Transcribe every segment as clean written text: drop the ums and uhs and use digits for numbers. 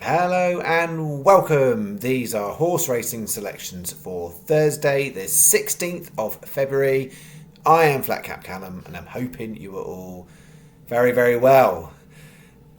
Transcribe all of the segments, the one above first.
Hello and welcome. These are horse racing selections for Thursday, the 16th of February. I am Flat Cap Callum and I'm hoping you are all very, very well.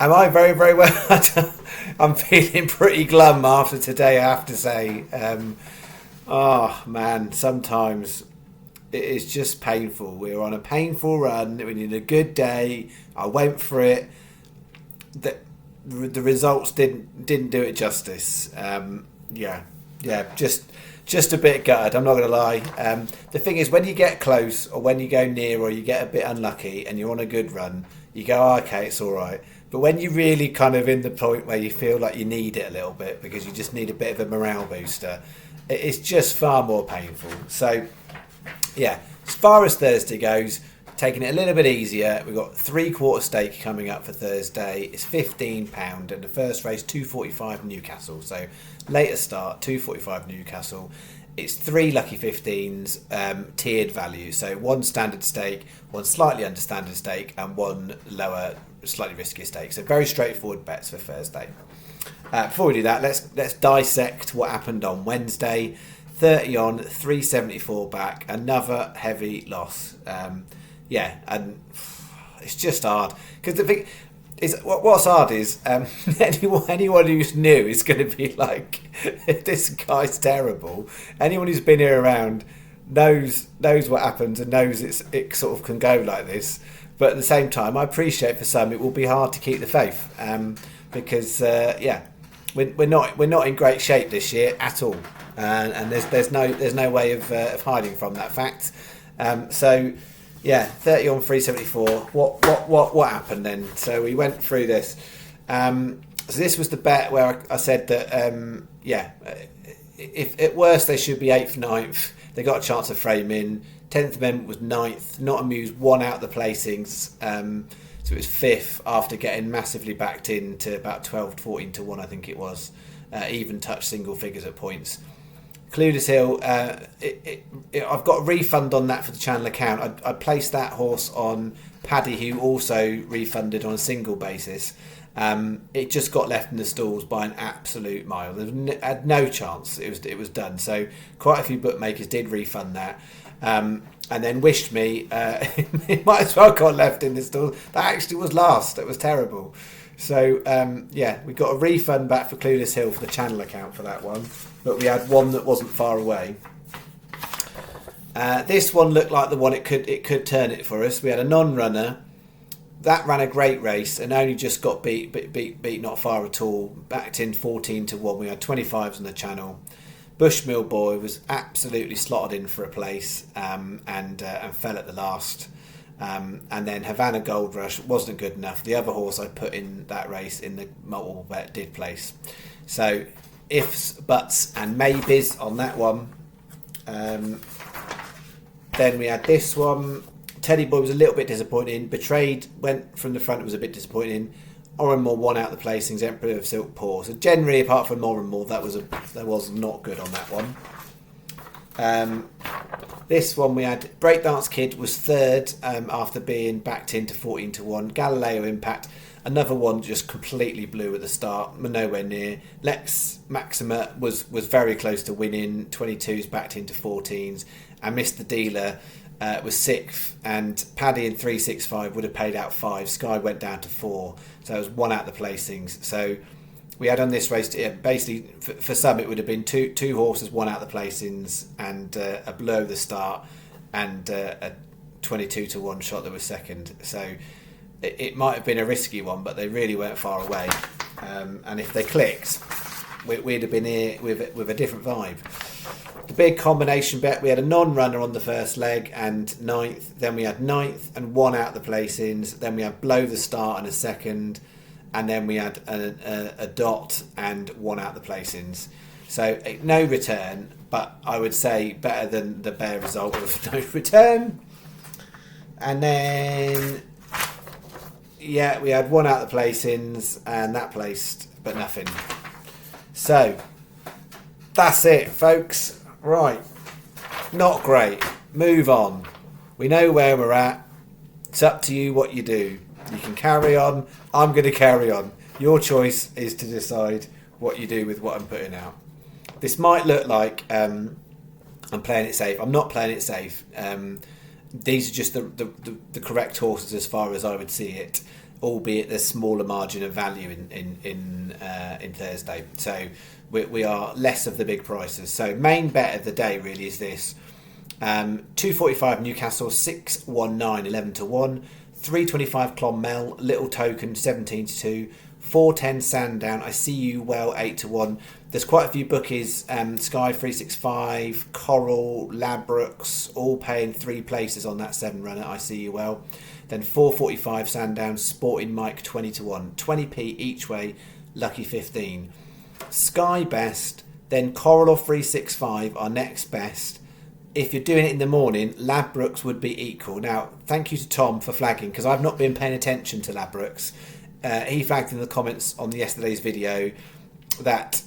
Am I very, very well? I'm feeling pretty glum after today, I have to say. Oh man, sometimes it is just painful. We're on a painful run. We need a good day. I went for it. The results didn't do it justice. Just a bit gutted. I'm not going to lie. The thing is, when you get close or when you go near or you get a bit unlucky and you're on a good run, you go, oh, okay, it's all right. But when you're really kind of in the point where you feel like you need it a little bit because you just need a bit of a morale booster, it's just far more painful. So, yeah, as far as Thursday goes, taking it a little bit easier. We've got 3/4 stake coming up for Thursday. It's £15 and the first race 2:45 Newcastle. So later start 2:45 Newcastle. It's 3 lucky 15s tiered value. So one standard stake, one slightly under standard stake, and one lower, slightly riskier stake. So very straightforward bets for Thursday. Before we do that, let's dissect what happened on Wednesday. 30 on, 374 back. Another heavy loss. And it's just hard because the thing is, what's hard is anyone who's new is going to be like, this guy's terrible. Anyone who's been here around knows what happens and knows it sort of can go like this. But at the same time, I appreciate for some it will be hard to keep the faith because we're not in great shape this year at all, and there's no way of hiding from that fact. Yeah, 30 on 374. What happened then? So we went through this. So this was the bet where I said that if at worst they should be 8th, 9th. They got a chance of framing. 10th Amendment was 9th. Not Amused won out the placings. So it was 5th after getting massively backed into about 12, 14 to 1, I think it was. Even touched single figures at points. Clueless Hill, I've got a refund on that for the channel account. I placed that horse on Paddy, who also refunded on a single basis. It just got left in the stalls by an absolute mile. Had no chance. It was done. So quite a few bookmakers did refund that, and then wished me it might as well got left in the stalls. That actually was last. It was terrible. So we got a refund back for Clueless Hill for the channel account for that one. But we had one that wasn't far away. This one looked like the one it could turn it for us. We had a non-runner that ran a great race and only just got beat not far at all. Backed in 14 to 1. We had 25s on the channel. Bushmill Boy was absolutely slotted in for a place and fell at the last. And then Havana Gold Rush wasn't good enough. The other horse I put in that race in the multiple bet did place. So ifs, buts and maybes on that one. Then we had this one. Teddy Boy was a little bit disappointing. Betrayed went from the front, was a bit disappointing. Oranmore won out the placings. Emperor of Silk Paw. So generally, apart from Oranmore, that was not good on that one. This one we had Breakdance Kid was third after being backed into 14 to 1. Galileo Impact, another one just completely blew at the start, nowhere near. Lex Maxima was very close to winning, 22s backed into 14s, and Mr. Dealer was 6th, and Paddy in 365 would have paid out 5. Sky went down to 4, so it was one out the placings. So we had on this race, basically for some it would have been two horses, one out the placings, and a below the start, and a 22 to 1 shot that was second. So it might have been a risky one, but they really weren't far away. And if they clicked, we'd have been here with a different vibe. The big combination bet, we had a non-runner on the first leg and 9th. Then we had 9th and 1 out the placings. Then we had below the start and a second. And then we had a dot and 1 out the placings. So no return, but I would say better than the bare result of no return. And then, we had 1 out the placings and that placed, but nothing. So that's it, folks. Right. Not great. Move on. We know where we're at. It's up to you what you do. You can carry on. I'm going to carry on. Your choice is to decide what you do with what I'm putting out. This might look like I'm playing it safe. I'm not playing it safe. These are just the correct horses as far as I would see it, albeit there's smaller margin of value in Thursday. So we are less of the big prices. So main bet of the day really is this. 245 Newcastle, 619, 11 to 1. 325 Clonmel, little token, 17 to 2. 410 Sandown, I see you well, 8 to 1. There's quite a few bookies, Sky 365, Coral, Ladbrokes, all paying 3 places on that 7 runner, I see you well. Then 445 Sandown, Sporting Mike, 20 to 1. 20p each way, lucky 15. Sky best, then Coral or 365 are next best. If you're doing it in the morning, Ladbrokes would be equal. Now, thank you to Tom for flagging, because I've not been paying attention to Ladbrokes. He flagged in the comments on yesterday's video that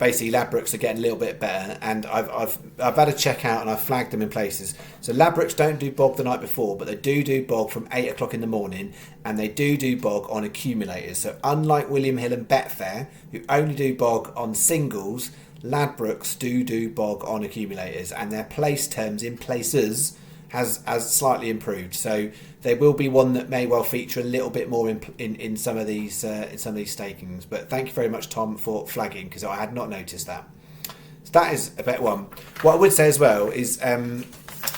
basically Ladbrokes are getting a little bit better, and I've had a check out and I've flagged them in places. So Ladbrokes don't do bog the night before, but they do bog from 8 o'clock in the morning, and they do bog on accumulators. So unlike William Hill and Betfair, who only do bog on singles, Ladbrokes do bog on accumulators, and their place terms in places has slightly improved. So there will be one that may well feature a little bit more in some of these stakings. But thank you very much, Tom, for flagging, because I had not noticed that. So that is a bet one. What I would say as well is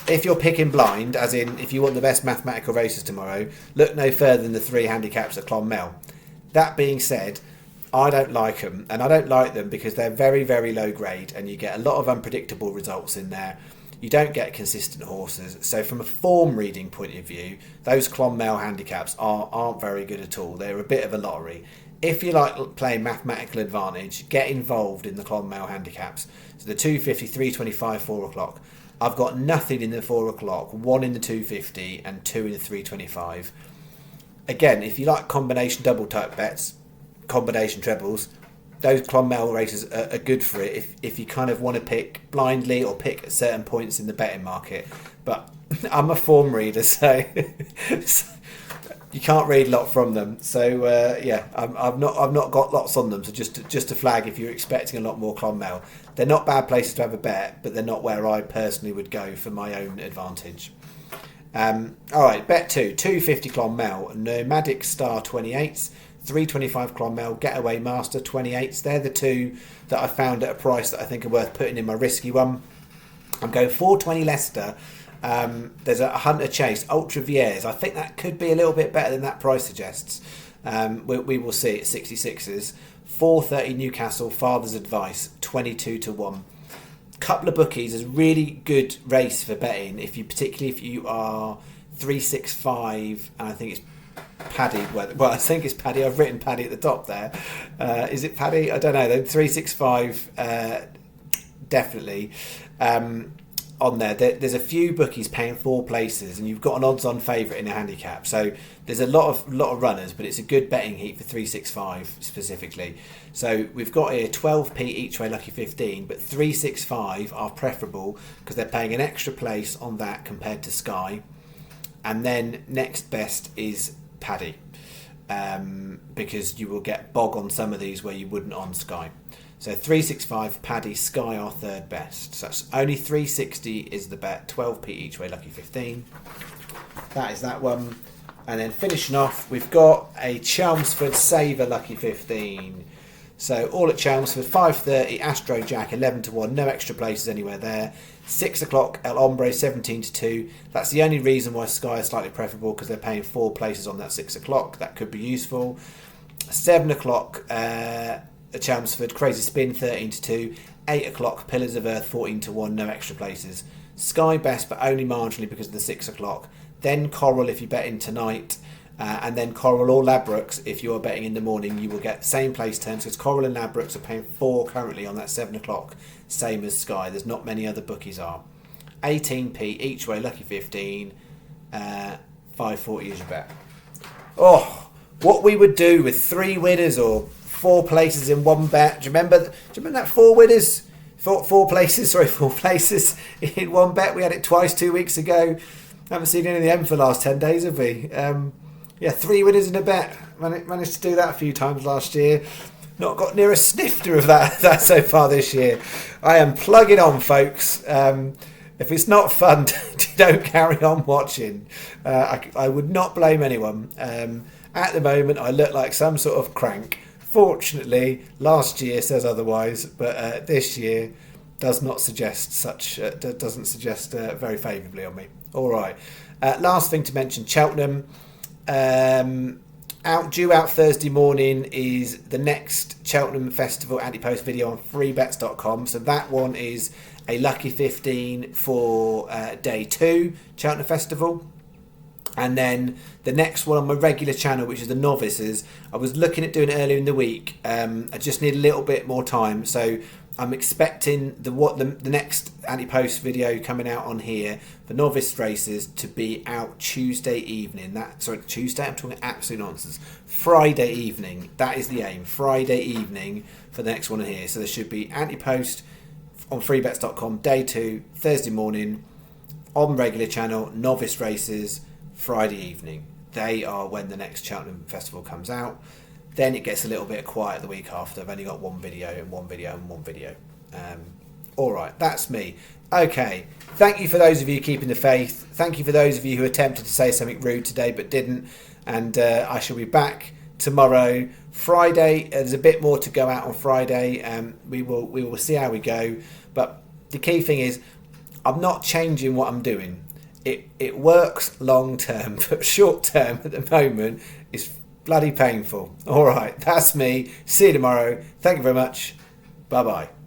if you're picking blind, as in if you want the best mathematical races tomorrow, look no further than the 3 handicaps at Clonmel. That being said, I don't like them, and I don't like them because they're very, very low grade, and you get a lot of unpredictable results in there. You don't get consistent horses. So from a form reading point of view, those Clonmel handicaps aren't very good at all. They're a bit of a lottery. If you like playing mathematical advantage, get involved in the Clonmel handicaps. So the 250, 325, 4 o'clock. I've got nothing in the 4 o'clock, 1 in the 250 and 2 in the 325. Again, if you like combination double type bets, combination trebles, those Clonmel races are good for it if you kind of want to pick blindly or pick at certain points in the betting market. But I'm a form reader, so you can't read a lot from them. So I've not got lots on them. So just to flag, if you're expecting a lot more Clonmel, they're not bad places to have a bet, but they're not where I personally would go for my own advantage. All right, bet 2, 250 Clonmel, Nomadic Star 28s. 325 Clonmel, Getaway Master 28s. They're the 2 that I found at a price that I think are worth putting in my risky one. I'm going 420 Leicester. There's a Hunter Chase, Ultra Viers. I think that could be a little bit better than that price suggests. We will see at 66s. 430 Newcastle, Father's Advice, 22 to 1. Couple of bookies is a really good race for betting, particularly if you are 365, and I think it's Paddy. Well, I think it's Paddy. I've written Paddy at the top there. Is it Paddy? I don't know. Then 365, definitely on there. There's a few bookies paying 4 places, and you've got an odds-on favourite in a handicap. So there's a lot of runners, but it's a good betting heat for 365 specifically. So we've got here 12p each way, lucky 15, but 365 are preferable because they're paying an extra place on that compared to Sky. And then next best is Paddy, because you will get bog on some of these where you wouldn't on Sky. So 365, Paddy, Sky are third best. So that's only 360 is the bet, 12p each way, lucky 15. That is that one. And then finishing off, we've got a Chelmsford Saver lucky 15. So all at Chelmsford, 5:30, Astro Jack, 11 to 1, no extra places anywhere there. 6 o'clock, El Hombre, 17 to 2. That's the only reason why Sky is slightly preferable, because they're paying 4 places on that 6 o'clock. That could be useful. 7 o'clock, Chelmsford, Crazy Spin, 13 to 2. 8 o'clock, Pillars of Earth, 14 to 1, no extra places. Sky best, but only marginally because of the 6 o'clock. Then Coral if you bet in tonight. And then Coral or Ladbrokes, if you're betting in the morning, you will get same place terms, because Coral and Ladbrokes are paying 4 currently on that 7 o'clock, same as Sky. There's not many other bookies are. 18p each way, lucky 15, 540 is your bet. Oh, what we would do with 3 winners or 4 places in one bet. Do you remember that 4 winners? 4 places in one bet. We had it twice 2 weeks ago. Haven't seen any of them for the last 10 days, have we? Yeah, 3 winners in a bet. Managed to do that a few times last year. Not got near a snifter of that so far this year. I am plugging on, folks. If it's not fun, don't carry on watching. I would not blame anyone. At the moment, I look like some sort of crank. Fortunately, last year says otherwise, but this year does not suggest such. Doesn't suggest very favourably on me. All right. Last thing to mention: Cheltenham. Due out Thursday morning is the next Cheltenham Festival anti-post video on freebets.com. So that one is a lucky 15 for day 2 Cheltenham Festival. And then the next one on my regular channel, which is the novices, I was looking at doing it earlier in the week. I just need a little bit more time. So I'm expecting the next anti-post video coming out on here for novice races to be out Tuesday evening. Tuesday, I'm talking absolute nonsense. Friday evening, that is the aim. Friday evening for the next one here. So there should be anti-post on freebets.com, day 2, Thursday morning, on regular channel, novice races, Friday evening. They are when the next Cheltenham Festival comes out. Then it gets a little bit quiet the week after. I've only got one video and one video and one video. All right, that's me. Okay, thank you for those of you keeping the faith. Thank you for those of you who attempted to say something rude today but didn't. And I shall be back tomorrow. Friday, there's a bit more to go out on Friday. We will see how we go. But the key thing is, I'm not changing what I'm doing. It works long term, but short term at the moment is bloody painful. All right, that's me. See you tomorrow. Thank you very much. Bye bye.